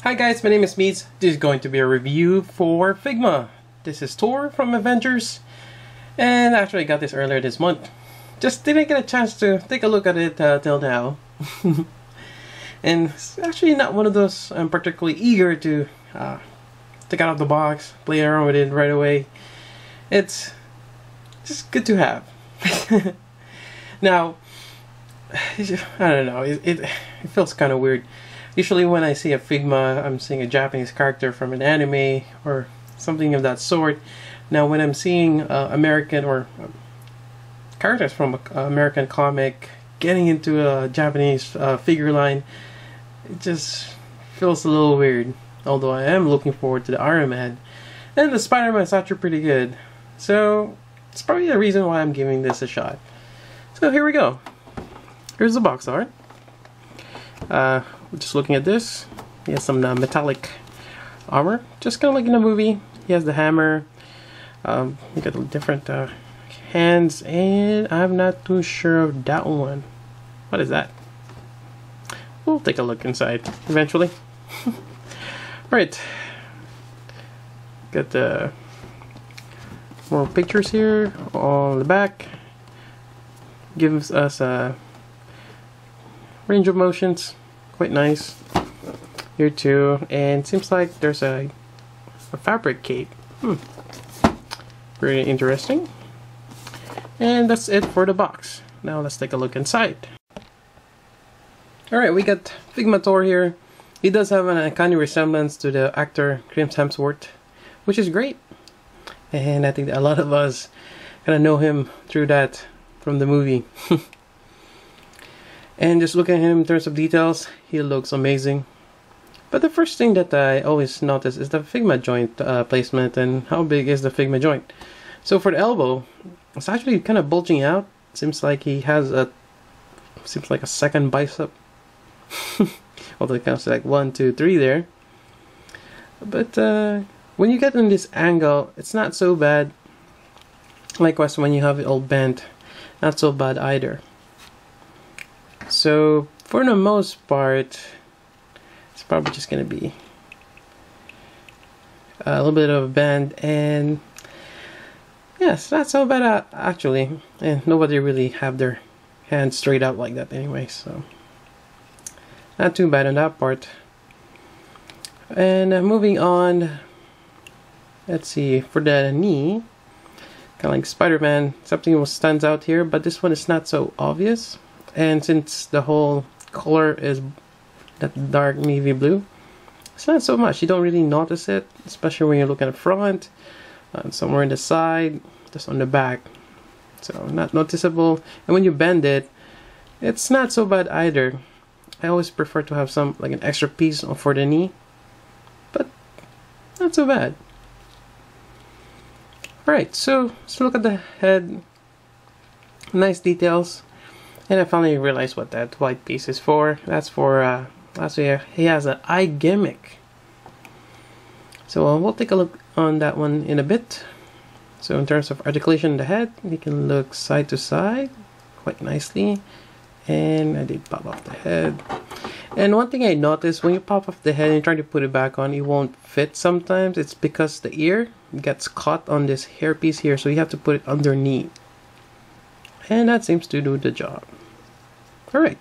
Hi guys, my name is Meets. This is going to be a review for Figma. This is Thor from Avengers, and actually I got this earlier this month. Just didn't get a chance to take a look at it till now. And it's actually not one of those I'm particularly eager to take out of the box, play around with it right away. It's just good to have. Now, I don't know, it feels kind of weird. Usually when I see a Figma, I'm seeing a Japanese character from an anime or something of that sort. Now when I'm seeing American or characters from an American comic getting into a Japanese figure line, it just feels a little weird. Although I am looking forward to the Iron Man. And the Spider-Man is actually pretty good. So it's probably the reason why I'm giving this a shot. So here we go. Here's the box art. Just looking at this, he has some metallic armor, just kind of like in the movie. He has the hammer. You got the different hands, and I'm not too sure of that one. What is that? We'll take a look inside eventually. Alright, got the more pictures here on the back. Gives us a range of motions. Quite nice here too, and seems like there's a fabric cape. Pretty interesting. And that's it for the box. Now let's take a look inside. Alright, we got Figma Thor here. He does have an uncanny resemblance to the actor Chris Hemsworth, which is great. And I think that a lot of us kind of know him through that from the movie. And just looking at him in terms of details, he looks amazing. But the first thing that I always notice is the Figma joint placement and how big is the Figma joint. So for the elbow, it's actually kind of bulging out. Seems like he has a second bicep. Although it counts to like 1, 2, 3 there. But when you get in this angle, it's not so bad. Likewise, when you have it all bent, not so bad either. So for the most part, it's probably just gonna be a little bit of a bend, and yeah, it's not so bad actually. And nobody really have their hands straight out like that anyway, so not too bad on that part. And moving on, let's see, for the knee, kind of like Spider-Man, something stands out here, but this one is not so obvious. And since the whole color is that dark navy blue, it's not so much. You don't really notice it, especially when you look at the front, somewhere in the side, just on the back. So not noticeable. And when you bend it, it's not so bad either. I always prefer to have some, like an extra piece for the knee, but not so bad. Alright, so let's look at the head. Nice details. And I finally realized what that white piece is for. That's for, he has an eye gimmick. So we'll take a look on that one in a bit. So in terms of articulation in the head, you can look side to side quite nicely. And I did pop off the head. And one thing I noticed, when you pop off the head and you try to put it back on, it won't fit sometimes. It's because the ear gets caught on this hairpiece here, so you have to put it underneath. And that seems to do the job. Alright.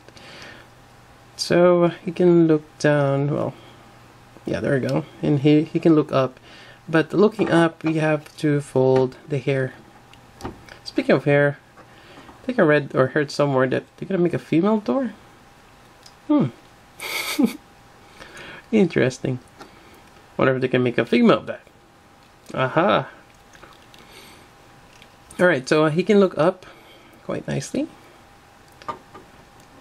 So he can look down, well, yeah, there we go. And he can look up. But looking up, we have to fold the hair. Speaking of hair, I think I read or heard somewhere that they're gonna make a female Thor. Interesting. Wonder if they can make a female of that. Aha. Alright, so he can look up quite nicely,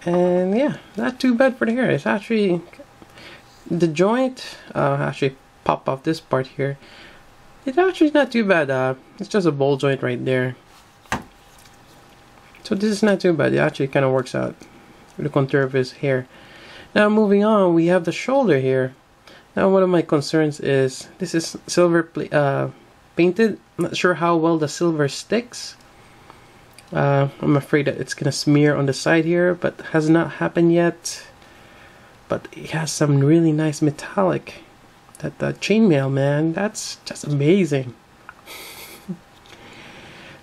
and yeah, not too bad for the hair. It's actually the joint. Actually pop off this part here. It's actually not too bad. It's just a ball joint right there. So this is not too bad. It actually kind of works out with the contour of his hair. Now moving on, we have the shoulder here. Now one of my concerns is this is silver painted. I'm not sure how well the silver sticks. I'm afraid that it's gonna smear on the side here, but has not happened yet. but it has some really nice metallic. That chainmail, man, that's just amazing.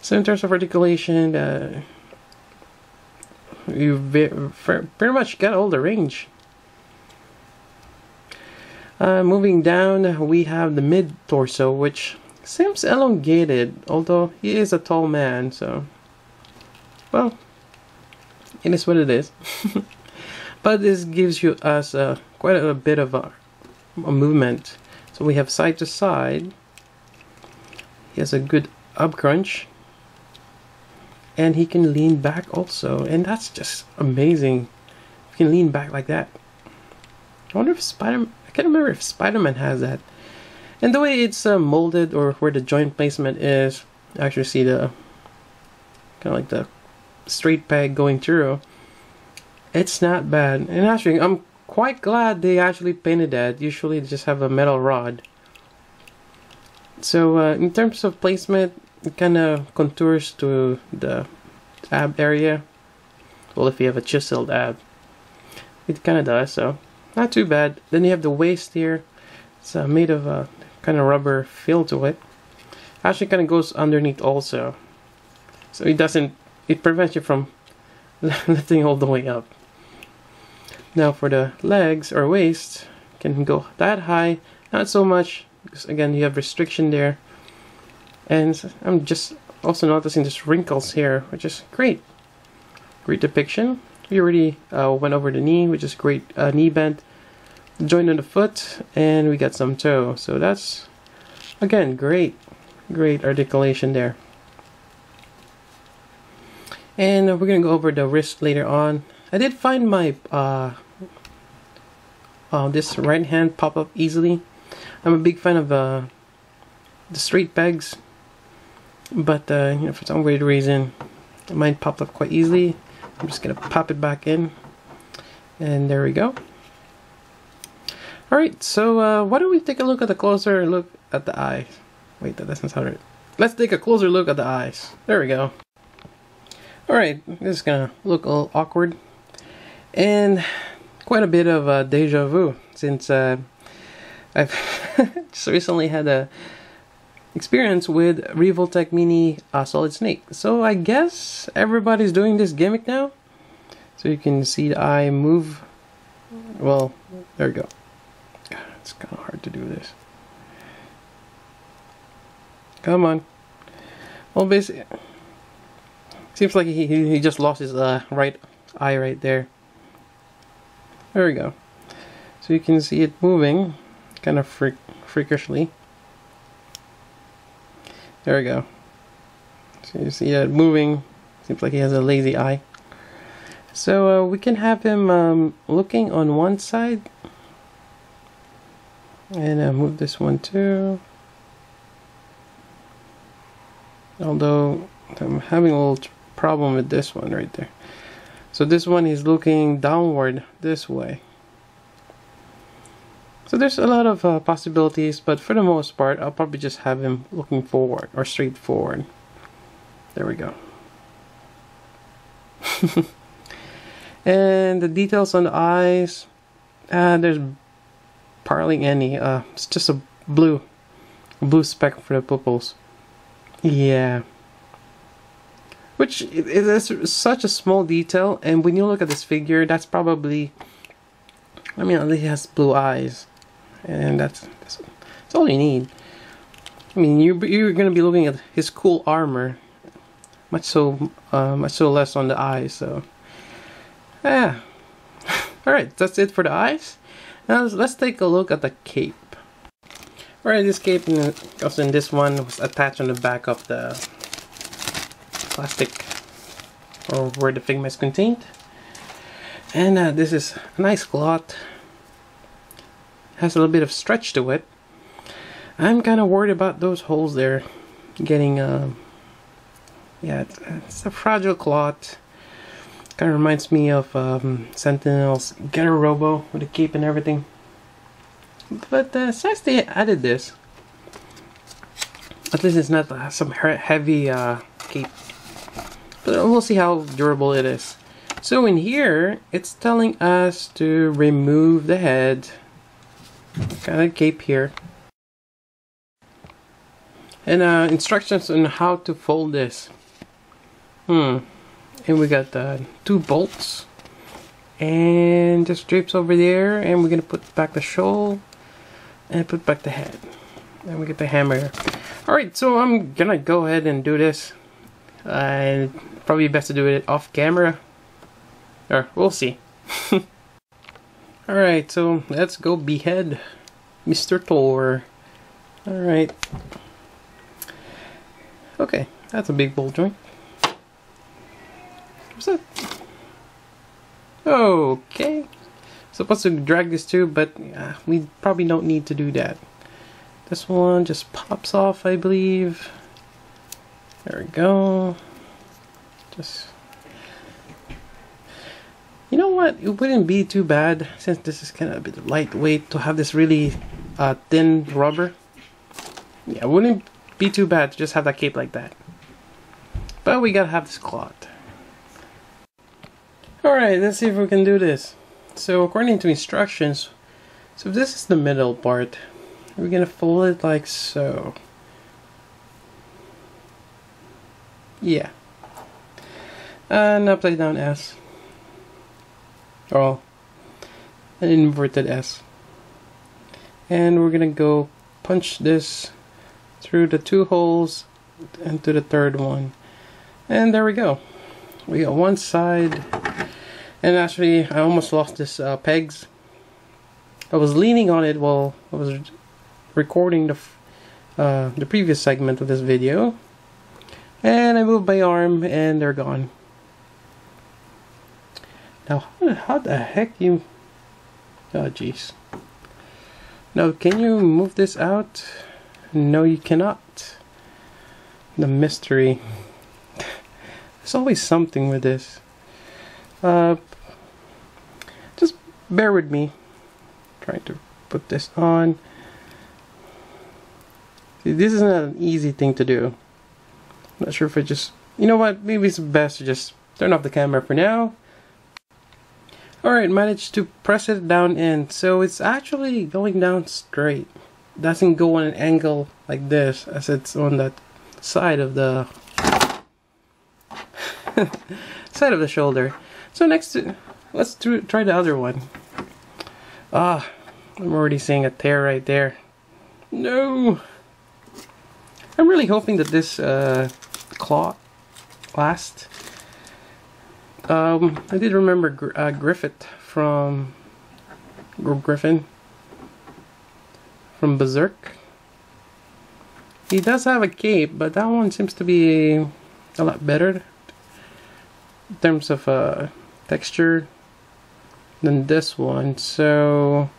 So in terms of articulation, you pretty much got all the range. Moving down, we have the mid torso, which seems elongated, although he is a tall man, so well, it is what it is. But this gives you us quite a bit of a movement. So we have side to side. He has a good up crunch, and he can lean back also, and that's just amazing. He can lean back like that. I wonder if I can't remember if Spider-Man has that. And the way it's molded, or where the joint placement is, I actually see the kind of like the straight peg going through. It's not bad, and actually I'm quite glad they actually painted that. Usually they just have a metal rod. So in terms of placement, it kind of contours to the ab area. Well, if you have a chiseled ab, it kind of does, so not too bad. Then you have the waist here. It's made of a kind of rubber feel to it. Actually kind of goes underneath also, so it prevents you from lifting all the way up. Now for the legs or waist, can go that high, not so much, because again you have restriction there. And I'm just also noticing just wrinkles here, which is great. Great depiction. We already went over the knee, which is great. Knee bend, joint on the foot, and we got some toe. So that's, again, great articulation there. And we're gonna go over the wrist later on. I did find my this right hand pop up easily. I'm a big fan of the straight pegs, but you know, for some weird reason mine popped up quite easily. I'm just gonna pop it back in, and there we go. Alright, so why don't we take a look at the closer look at the eyes. Wait, that doesn't sound right. Let's take a closer look at the eyes. There we go. Alright, this is gonna look a little awkward, and quite a bit of deja vu, since I've just recently had a experience with Revoltech Mini Solid Snake. So I guess everybody's doing this gimmick now. So you can see the eye move. Well, there we go. It's kind of hard to do this. Come on. Well, basically, seems like he just lost his right eye right there. There we go. So you can see it moving, kind of freakishly. There we go. So you see it moving. Seems like he has a lazy eye. So we can have him looking on one side, and move this one too. Although I'm having a little problem with this one right there. So this one is looking downward this way. So there's a lot of possibilities, but for the most part, I'll probably just have him looking forward or straight forward. There we go. And the details on the eyes, there's hardly any. It's just a blue speck for the pupils. Yeah. Which is such a small detail, and when you look at this figure, that's probably, I mean, at least he has blue eyes, and that's all you need. I mean, you're gonna be looking at his cool armor, much so less on the eyes. So, yeah. All right, that's it for the eyes. Now let's take a look at the cape. All right, this cape, also in this one, was attached on the back of the plastic, or where the Figma is contained. And this is a nice cloth. Has a little bit of stretch to it. I'm kind of worried about those holes there getting yeah, it's a fragile cloth. Kind of reminds me of Sentinel's Getter Robo with the cape and everything. But since they added this, at least it's not some heavy cape. But we'll see how durable it is. So in here, it's telling us to remove the head, kind of cape here, and instructions on how to fold this. And we got 2 bolts, and just drapes over there, and we're gonna put back the shoal, and put back the head, and we get the hammer. Alright, so I'm gonna go ahead and do this. Probably best to do it off camera, or we'll see. Alright, so let's go behead Mr. Thor. Alright. Okay, that's a big bolt joint. What's that? Okay. Supposed to drag this too, but we probably don't need to do that. This one just pops off, I believe. There we go. Just, you know what? It wouldn't be too bad, since this is kind of a bit lightweight, to have this really thin rubber. Yeah, it wouldn't be too bad to just have that cape like that. But we gotta have this cloth. Alright, let's see if we can do this. So according to instructions, so this is the middle part. We're gonna fold it like so. Yeah. And upside down S. Or an inverted S. And we're gonna go punch this through the 2 holes into the 3rd one. And there we go. We got one side. And actually, I almost lost this pegs. I was leaning on it while I was recording the previous segment of this video, and I moved my arm, and they're gone. Now, how the heck you? Oh, jeez. Now, can you move this out? No, you cannot. The mystery. There's always something with this. Just bear with me. Trying to put this on. See, this isn't an easy thing to do. I'm not sure if I just... You know what? Maybe it's best to just turn off the camera for now. Alright, managed to press it down in. So it's actually going down straight. It doesn't go on an angle like this, as it's on that side of the... side of the shoulder. So next, let's try the other one. I'm already seeing a tear right there. No! I'm really hoping that this cloth lasts. I did remember Griffin from Berserk. He does have a cape, but that one seems to be a lot better in terms of texture than this one. So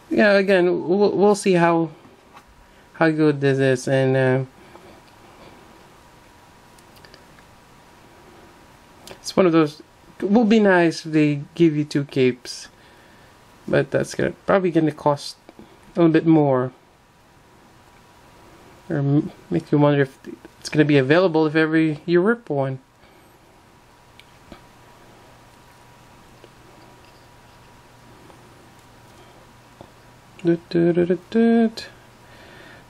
yeah, again, we'll see how good this is, and it's one of those. It will be nice if they give you 2 capes, but that's probably gonna cost a little bit more, or make you wonder if it's gonna be available if ever you rip one.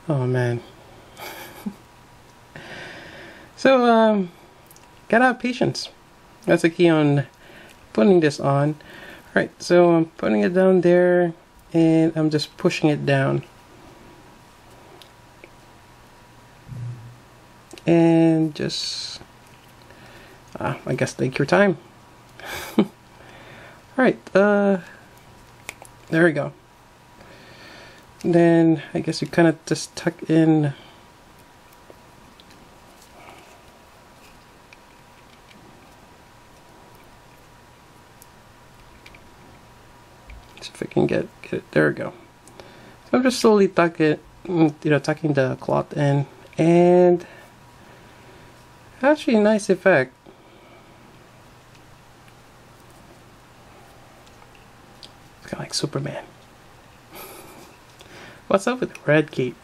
Oh man. So gotta have patience. That's the key on putting this on. Alright, so I'm putting it down there, and I'm just pushing it down. And just I guess take your time. Alright, there we go. Then I guess you kind of just tuck in see if I can get it. There we go. So I'm just slowly tucking the cloth in, and actually a nice effect. It's kind of like Superman. What's up with the red cape?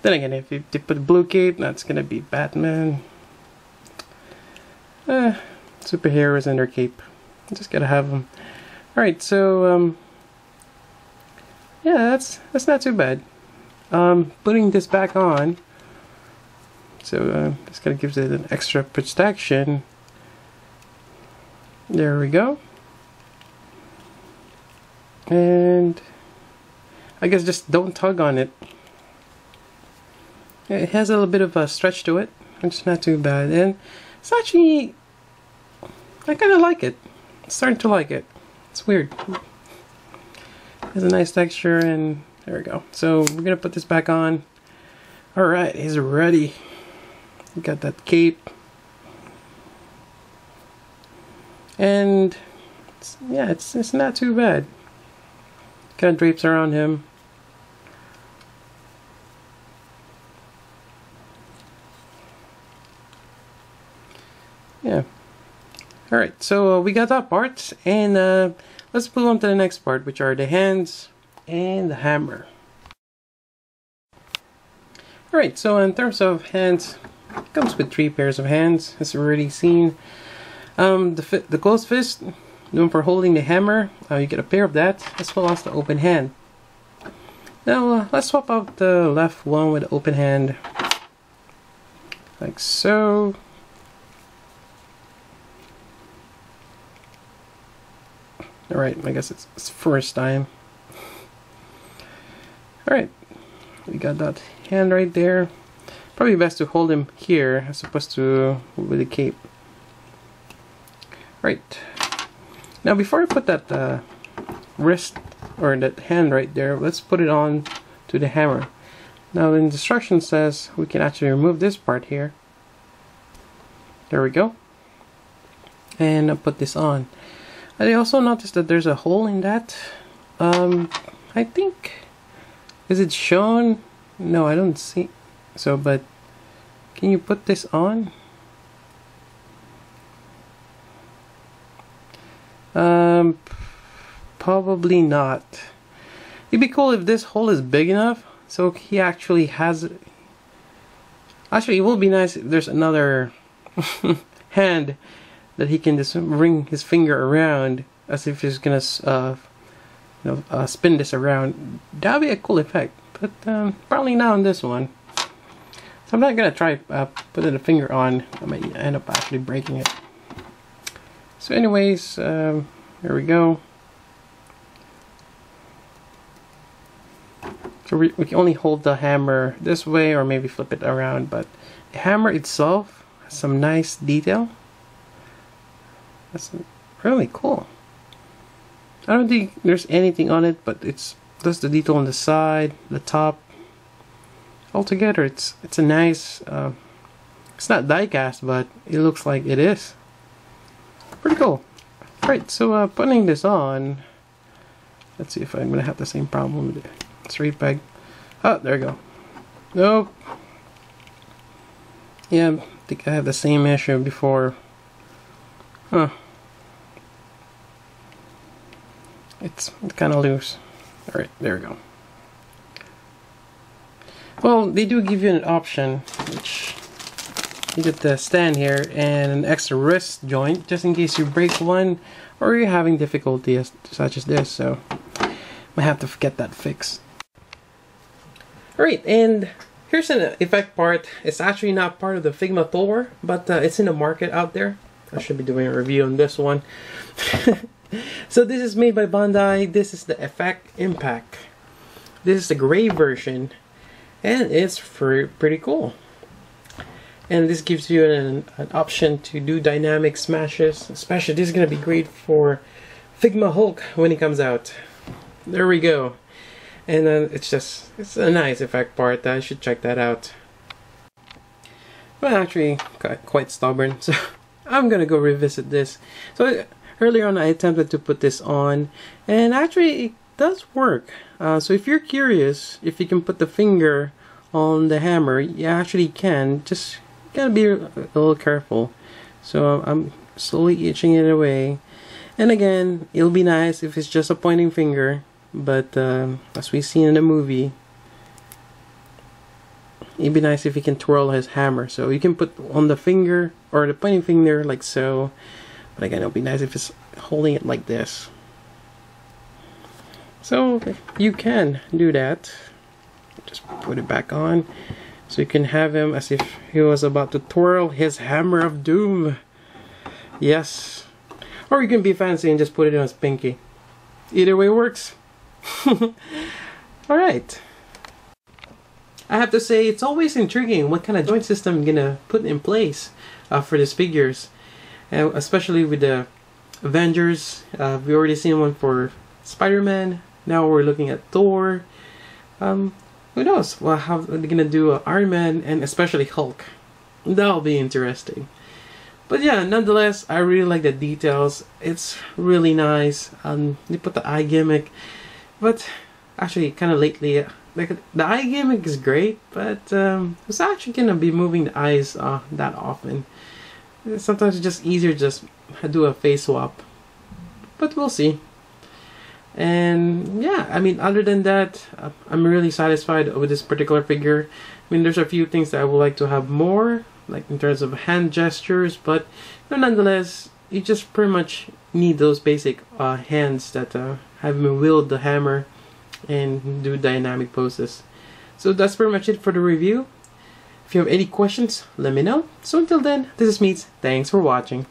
Then again, if you put blue cape, that's gonna be Batman. superheroes and their cape. Just gotta have them. Alright, so yeah, that's not too bad. Putting this back on, so this kind of gives it an extra protection. There we go. And I guess just don't tug on it. It has a little bit of a stretch to it. It's not too bad, and it's actually, I kind of like it. I'm starting to like it. It's weird. It has a nice texture, and there we go. So we're gonna put this back on. All right, he's ready. We got that cape, and yeah, it's not too bad. Kind of drapes around him. Yeah. Alright, so we got that part, and let's move on to the next part, which are the hands and the hammer. Alright, so in terms of hands, it comes with 3 pairs of hands, as we've already seen. The closed fist, the one for holding the hammer, you get a pair of that, as well as the open hand. Now, let's swap out the left one with the open hand, like so. Alright, I guess it's first time. Alright, we got that hand right there. Probably best to hold him here as opposed to with the cape. Right. Now before I put that wrist or that hand right there, let's put it on to the hammer. Now the instruction says we can actually remove this part here. There we go. And I'll put this on. I also noticed that there's a hole in that. I think, is it shown? No, I don't see. So, but can you put this on? Probably not. It'd be cool if this hole is big enough so he actually has it. Actually, it will be nice if there's another hand that he can just bring his finger around as if he's gonna spin this around. That'd be a cool effect, but probably not on this one. So I'm not gonna try putting the finger on. I might end up actually breaking it. So anyways, here we go. So we can only hold the hammer this way or maybe flip it around, but the hammer itself has some nice detail. That's really cool. I don't think there's anything on it, but it's just the detail on the side, the top. Altogether, it's a nice. It's not die cast, but it looks like it is. Pretty cool. Right, so putting this on. Let's see if I'm gonna have the same problem with the straight peg. Oh, there we go. Nope. Yeah, I think I had the same issue before. Huh. It's kind of loose. Alright, there we go. Well, they do give you an option, which you get the stand here and an extra wrist joint, just in case you break one or you're having difficulty such as this, so might have to get that fixed. Alright, and here's an effect part. It's actually not part of the Figma Thor, but it's in the market out there. I should be doing a review on this one. So this is made by Bandai. This is the Effect Impact. This is the gray version, and it's pretty cool. And this gives you an option to do dynamic smashes. Especially, this is going to be great for Figma Hulk when it comes out. There we go. And it's a nice effect part. I should check that out. I'm actually quite stubborn, so I'm gonna go revisit this. So earlier on I attempted to put this on, and actually it does work. So if you're curious if you can put the finger on the hammer, you actually can. Just gotta be a little careful. So I'm slowly itching it away, and again, it'll be nice if it's just a pointing finger, but as we see in the movie, it'd be nice if he can twirl his hammer. So you can put on the finger or the pointing finger like so, But again, it'll be nice if it's holding it like this. So you can do that. Just put it back on. So you can have him as if he was about to twirl his hammer of doom. Yes. Or you can be fancy and just put it on his pinky. Either way works. Alright. I have to say, it's always intriguing what kind of joint system I'm gonna put in place for these figures. Especially with the Avengers. We already seen one for Spider-Man. Now we're looking at Thor. Who knows? Well, how they're gonna do Iron Man and especially Hulk. That'll be interesting. But yeah, nonetheless, I really like the details. It's really nice. They put the eye gimmick, but actually, kind of lately, like the eye gimmick is great, but it's actually gonna be moving the eyes that often. Sometimes it's just easier to just do a face swap, but we'll see. And yeah, I mean, other than that, I'm really satisfied with this particular figure. I mean, there's a few things that I would like to have more, like in terms of hand gestures, but nonetheless, you just pretty much need those basic hands that have him wield the hammer and do dynamic poses. So that's pretty much it for the review. If you have any questions, let me know. So until then, this is Meets. Thanks for watching.